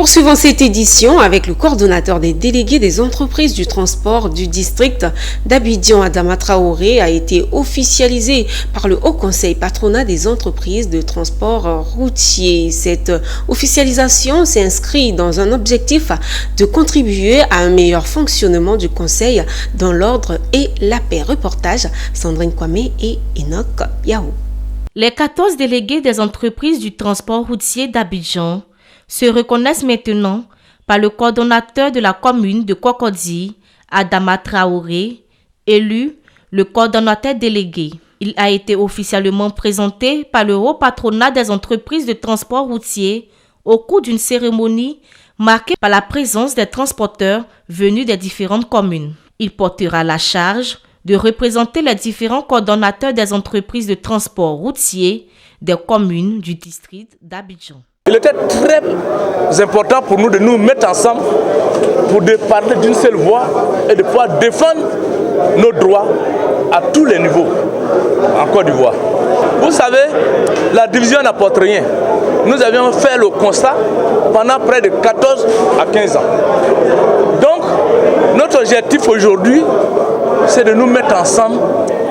Poursuivons cette édition avec le coordonnateur des délégués des entreprises du transport du district d'Abidjan, Adama Traoré, a été officialisé par le Haut Conseil patronat des entreprises de transport routier. Cette officialisation s'inscrit dans un objectif de contribuer à un meilleur fonctionnement du Conseil dans l'ordre et la paix. Reportage Sandrine Kwame et Enoch Yahoo. Les 14 délégués des entreprises du transport routier d'Abidjan se reconnaissent maintenant par le coordonnateur de la commune de Cocody, Adama Traoré, élu le coordonnateur délégué. Il a été officiellement présenté par le haut patronat des entreprises de transport routier au cours d'une cérémonie marquée par la présence des transporteurs venus des différentes communes. Il portera la charge de représenter les différents coordonnateurs des entreprises de transport routier des communes du district d'Abidjan. Il était très important pour nous de nous mettre ensemble pour parler d'une seule voix et de pouvoir défendre nos droits à tous les niveaux en Côte d'Ivoire. Vous savez, la division n'apporte rien. Nous avions fait le constat pendant près de 14 à 15 ans. Donc, notre objectif aujourd'hui, c'est de nous mettre ensemble,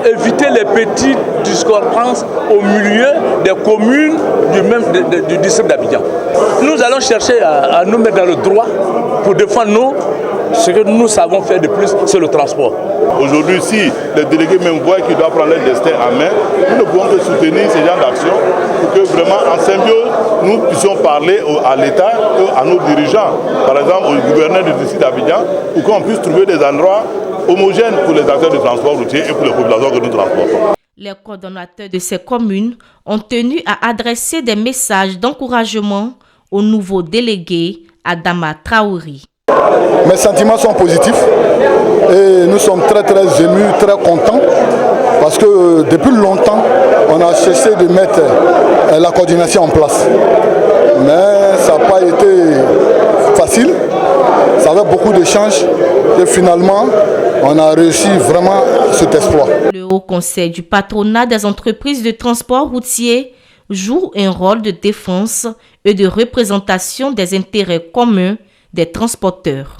éviter les petites discordances au milieu des communes du district d'Abidjan. Nous allons chercher à nous mettre dans le droit pour défendre ce que nous savons faire de plus, c'est le transport. Aujourd'hui, si les délégués même voient qu'ils doivent prendre leur destin en main, nous ne pouvons que soutenir ces genres d'actions pour que vraiment en symbiose, nous puissions parler à l'État et à nos dirigeants, par exemple au gouverneur du district d'Abidjan, pour qu'on puisse trouver des endroits homogènes pour les acteurs du transport routier et pour les populations que nous transportons. Les coordonnateurs de ces communes ont tenu à adresser des messages d'encouragement au nouveau délégué Adama Traoré. Mes sentiments sont positifs et nous sommes très émus, très contents parce que depuis longtemps, on a cessé de mettre la coordination en place. Mais ça n'a pas été facile, ça avait beaucoup d'échanges et finalement, on a réussi vraiment cet exploit. Le Haut Conseil du patronat des entreprises de transport routier joue un rôle de défense et de représentation des intérêts communs des transporteurs.